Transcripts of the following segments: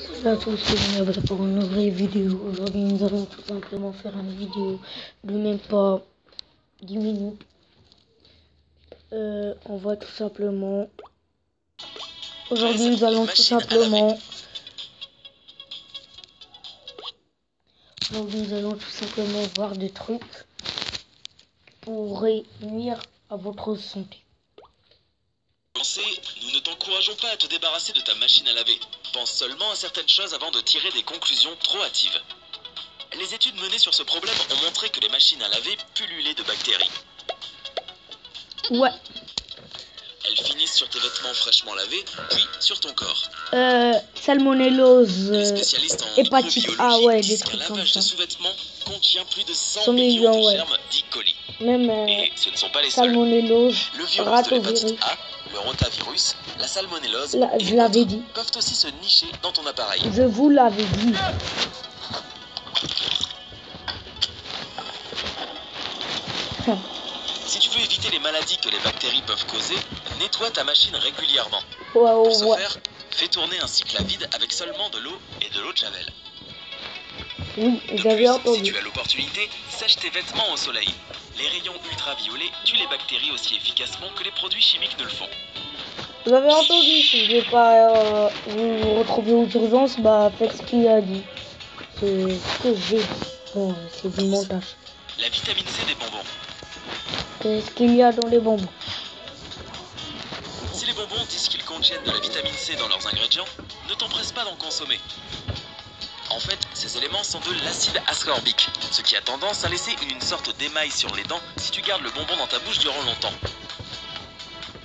Salut à tous, c'est Général pour une nouvelle vidéo. Aujourd'hui, nous allons tout simplement faire une vidéo de même pas 10 minutes. On va tout simplement... Aujourd'hui, nous allons tout simplement... voir des trucs pour nuire à votre santé. Nous ne t'encourageons pas à te débarrasser de ta machine à laver. Pense seulement à certaines choses avant de tirer des conclusions trop hâtives. Les études menées sur ce problème ont montré que les machines à laver pullulaient de bactéries. Ouais. Elles finissent sur tes vêtements fraîchement lavés, puis sur ton corps. Salmonellose, Les spécialistes en hépatite A, microbiologie ouais, des disent qu'un trucs comme lavage ça. de sous-vêtements contient plus de 100 100 millions millions, de ouais. germes d'E. coli. Même Et ce ne sont pas les seuls. salmonellose, Le virus de ratovirus. l'hépatite A, le rotavirus, la salmonellose Je l'avais dit. peuvent aussi se nicher dans ton appareil. Je vous l'avais dit. Si tu veux éviter les maladies que les bactéries peuvent causer, nettoie ta machine régulièrement. Ouais, Pour ce faire, fais tourner un cycle à vide avec seulement de l'eau et de l'eau de javel. Oui, De j'avais plus, entendu. si tu as l'opportunité, sèche tes vêtements au soleil. Les rayons ultraviolets tuent les bactéries aussi efficacement que les produits chimiques ne le font. Vous avez entendu, si je ne vais pas vous retrouver aux urgences, bah faites ce qu'il a dit. C'est ce que j'ai dit. Bon, c'est du montage. La vitamine C des bonbons. Qu'est-ce qu'il y a dans les bonbons? Si les bonbons disent qu'ils contiennent de la vitamine C dans leurs ingrédients, ne t'empresse pas d'en consommer. En fait, ces éléments sont de l'acide ascorbique, ce qui a tendance à laisser une sorte d'émail sur les dents si tu gardes le bonbon dans ta bouche durant longtemps.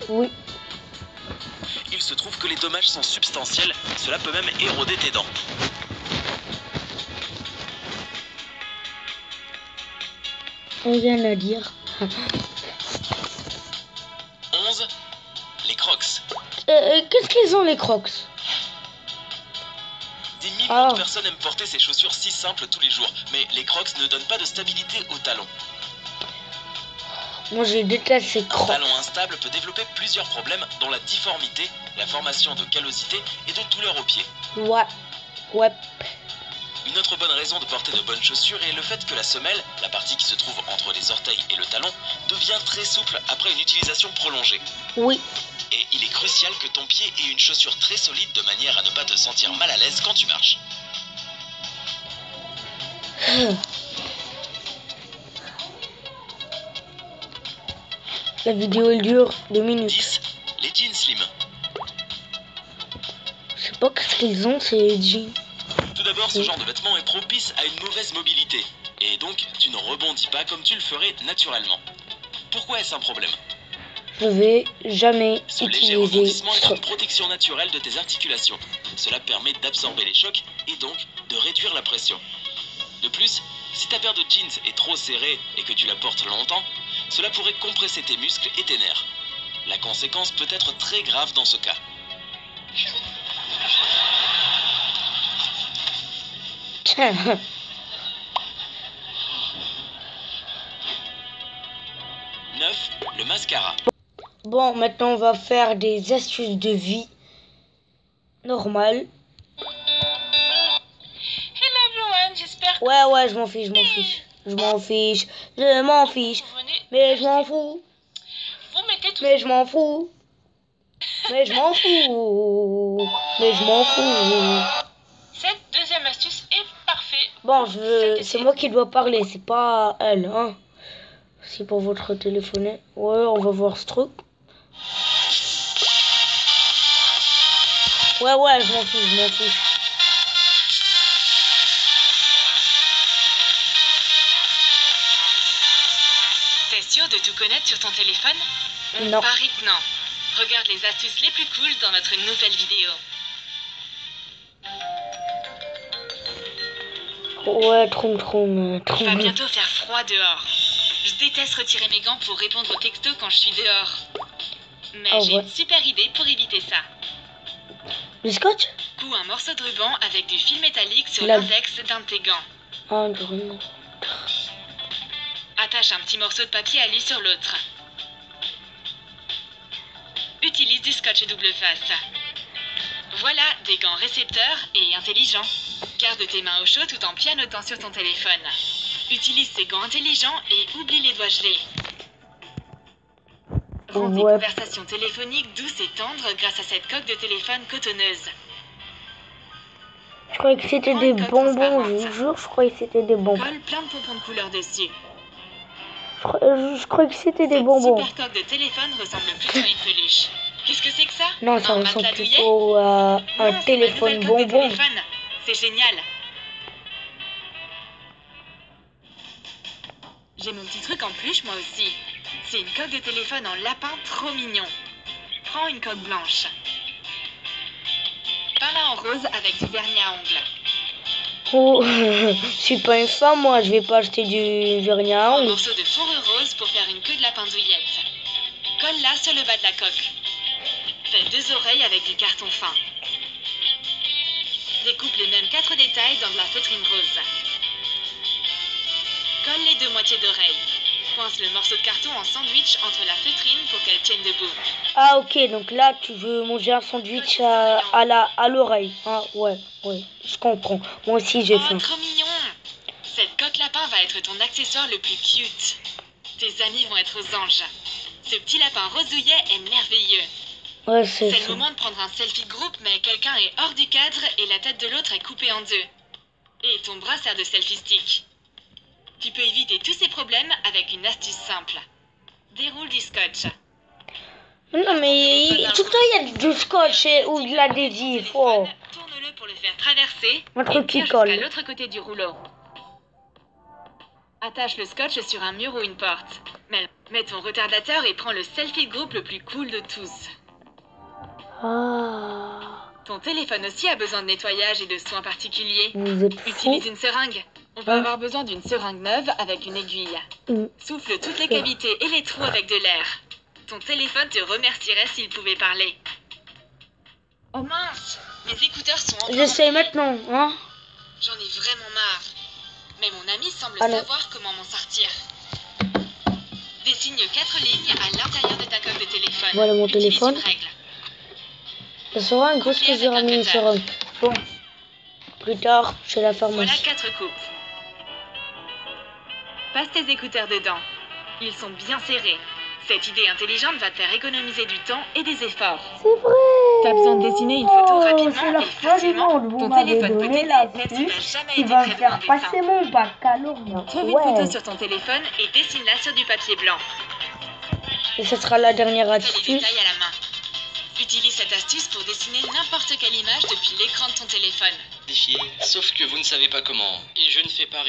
Oui. Il se trouve que les dommages sont substantiels, cela peut même éroder tes dents. Rien à dire. 11. Les crocs. Qu'est-ce qu'ils ont les crocs? Des millions de personnes aiment porter ces chaussures si simples tous les jours, mais les crocs ne donnent pas de stabilité au talon. Moi je déteste ces crocs. Un talon instable peut développer plusieurs problèmes, dont la difformité, la formation de callosité et de douleurs aux pieds. Ouais. Une autre bonne raison de porter de bonnes chaussures est le fait que la semelle, la partie qui se trouve entre les orteils et le talon, devient très souple après une utilisation prolongée. Oui. Et il est crucial que ton pied ait une chaussure très solide de manière à ne pas te sentir mal à l'aise quand tu marches. La vidéo elle dure 2 minutes. 10. Les jeans slim. Je sais pas qu'est-ce qu'ils ont ces jeans. Tout d'abord, ce genre de vêtement est propice à une mauvaise mobilité. Et donc, tu ne rebondis pas comme tu le ferais naturellement. Pourquoi est-ce un problème? Je vais jamais Ce léger utiliser rebondissement est une protection naturelle de tes articulations. Cela permet d'absorber les chocs et donc de réduire la pression. De plus, si ta paire de jeans est trop serrée et que tu la portes longtemps, cela pourrait compresser tes muscles et tes nerfs. La conséquence peut être très grave dans ce cas. Tiens. 9. Le mascara. Bon, maintenant on va faire des astuces de vie normales. Hello everyone, j'espère que... Ouais, je m'en fiche. Mais je m'en fous. Vous mettez tout... Mais je m'en fous. Cette deuxième astuce est parfaite. Bon, c'est moi qui dois parler, c'est pas elle, hein. C'est pour votre téléphoné. Ouais, on va voir ce truc. Ouais, je m'en fiche. T'es sûr de tout connaître sur ton téléphone? Non. Parie que non. Regarde les astuces les plus cool dans notre nouvelle vidéo. Ouais, trom. Il va bientôt faire froid dehors. Je déteste retirer mes gants pour répondre aux textos quand je suis dehors. Mais j'ai une super idée pour éviter ça. Du scotch? Couds un morceau de ruban avec du fil métallique sur l'index d'un de tes gants. Attache un petit morceau de papier alu sur l'autre. Utilise du scotch double face. Voilà des gants récepteurs et intelligents. Garde tes mains au chaud tout en pianotant sur ton téléphone. Utilise ces gants intelligents et oublie les doigts gelés. Rends tes conversations téléphoniques douces et tendres grâce à cette coque de téléphone cotonneuse. Je croyais que c'était des bonbons, je vous jure, je croyais que c'était des bonbons. Colle plein de pompons de couleur dessus. Je croyais que c'était des bonbons. Cette super coque de téléphone ressemble plutôt à une peluche. Qu'est-ce que c'est que ça? Non, ça ressemble plutôt à un téléphone bonbon. C'est génial. J'ai mon petit truc en peluche moi aussi. C'est une coque de téléphone en lapin trop mignon. Prends une coque blanche. Peins-la en rose avec du vernis à ongles. Oh, je suis pas une femme, moi, je vais pas acheter du vernis à Un ongles. morceau de fourrure rose pour faire une queue de lapin douillette. Colle-la sur le bas de la coque. Fais 2 oreilles avec du carton fin. Découpe les mêmes 4 détails dans de la feutrine rose. Colle les 2 moitiés d'oreilles. Coince le morceau de carton en sandwich entre la feutrine pour qu'elle tienne debout. Ah ok, donc là tu veux manger un sandwich à l'oreille. Ah ouais, je comprends. Moi aussi j'ai faim. Oh, trop mignon! Cette coque lapin va être ton accessoire le plus cute. Tes amis vont être aux anges. Ce petit lapin rosouillet est merveilleux. Ouais, c'est le moment de prendre un selfie de groupe, mais quelqu'un est hors du cadre et la tête de l'autre est coupée en 2. Et ton bras sert de selfie stick. Tu peux éviter tous ces problèmes avec une astuce simple. Déroule du scotch. Non mais tout le temps il y a du scotch ou de l'adhésif. Oh. Tourne-le pour le faire traverser. Un truc qui jusqu'à colle. l'autre côté du rouleau. Attache le scotch sur un mur ou une porte. Mets ton retardateur et prends le selfie de groupe le plus cool de tous. Ah. Ton téléphone aussi a besoin de nettoyage et de soins particuliers. Vous êtes fou. Utilise une seringue. On va avoir besoin d'une seringue neuve avec une aiguille. Souffle toutes les cavités et les trous avec de l'air. Ton téléphone te remercierait s'il pouvait parler. Oh mince, mes écouteurs sont encore... J'essaye maintenant, hein. J'en ai vraiment marre. Mais mon ami semble savoir comment m'en sortir. Dessine 4 lignes à l'intérieur de ta coque de téléphone. Voilà mon Utilise téléphone. une règle. Ça sera un gosse que j'ai ramené une seringue. Bon. Plus tard, chez la pharmacie. Voilà 4 coupes. Passe tes écouteurs dedans. Ils sont bien serrés. Cette idée intelligente va te faire économiser du temps et des efforts. C'est vrai. T'as besoin de dessiner une photo rapidement c'est la et fin du facilement. monde. Vous Ton m'avez téléphone peut donné t'aider, la même s'il n'a puce jamais qui été va très me bon faire en dessin. passer mon baccalauréat. Trouve une photo sur ton téléphone et dessine-la sur du papier blanc. Et ce sera la dernière Fais les astuce. détails à la main. Utilise cette astuce pour dessiner n'importe quelle image depuis l'écran de ton téléphone. Sauf que vous ne savez pas comment. Et je ne fais pas...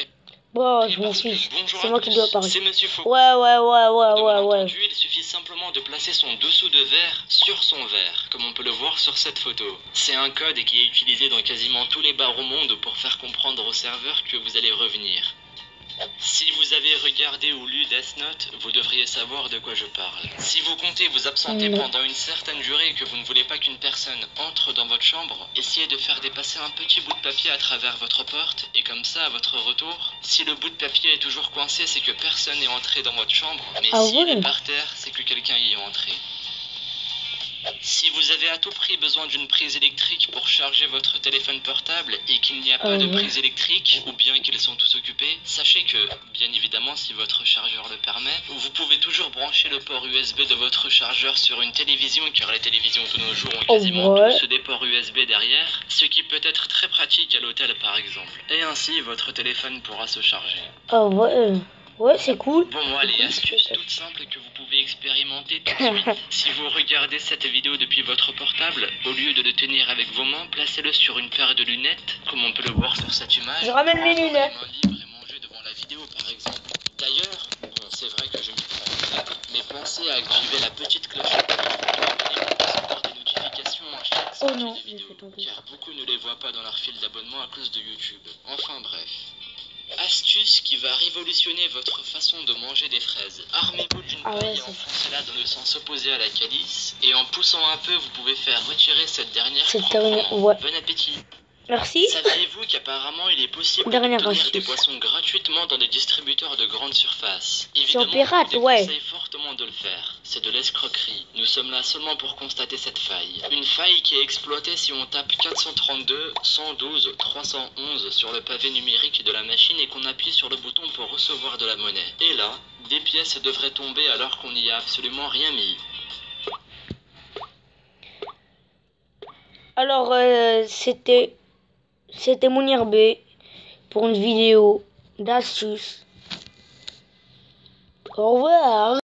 Bon, je m'en fiche. Bonjour C'est à moi qui tous, dois parler. C'est Monsieur Faux. Ouais. Entendu, il suffit simplement de placer son dessous de verre sur son verre, comme on peut le voir sur cette photo. C'est un code qui est utilisé dans quasiment tous les bars au monde pour faire comprendre au serveur que vous allez revenir. Si vous avez regardé ou lu Death Note, vous devriez savoir de quoi je parle. Si vous comptez vous absenter pendant une certaine durée et que vous ne voulez pas qu'une personne entre dans votre chambre, essayez de faire dépasser un petit bout de papier à travers votre porte et comme ça, à votre retour, si le bout de papier est toujours coincé, c'est que personne n'est entré dans votre chambre, mais s'il est par terre, c'est que quelqu'un y est entré. Si vous avez à tout prix besoin d'une prise électrique pour charger votre téléphone portable et qu'il n'y a pas de prise électrique, ou bien qu'ils sont tous occupés, sachez que, bien évidemment si votre chargeur le permet, vous pouvez toujours brancher le port USB de votre chargeur sur une télévision, car les télévisions de nos jours ont quasiment tous des ports USB derrière, ce qui peut être très pratique à l'hôtel par exemple. Et ainsi, votre téléphone pourra se charger. Ah ouais, c'est cool. Bon, allez, astuce toute simple que vous pouvez expérimenter tout de suite. Si vous regardez cette vidéo depuis votre portable, au lieu de le tenir avec vos mains, placez-le sur une paire de lunettes, comme on peut le voir sur cette image. Je ramène mes lunettes. Les mains libres et manger devant la vidéo, par exemple. D'ailleurs, bon, c'est vrai que je m'y prends peut-être, mais pensez à activer la petite clochette pour recevoir des notifications à chaque sortie de vidéo, car beaucoup ne les voient pas dans leur fil d'abonnement à cause de YouTube. Enfin bref. Astuce qui va révolutionner votre façon de manger des fraises. Armez-vous d'une paille et enfoncez-la dans le sens opposé à la calice. Et en poussant un peu, vous pouvez faire retirer cette dernière. Bon appétit. Merci. Saviez-vous qu'apparemment il est possible Dernière d'obtenir astuce. des boissons gratuitement dans des distributeurs de grande surface? Si on Évidemment, pirate, je vous ouais. déconseille fortement de le faire. C'est de l'escroquerie. Nous sommes là seulement pour constater cette faille. Une faille qui est exploitée si on tape 432 112 311 sur le pavé numérique de la machine et qu'on appuie sur le bouton pour recevoir de la monnaie. Et là, des pièces devraient tomber alors qu'on n'y a absolument rien mis. Alors, c'était Mounir B pour une vidéo d'astuce. Au revoir.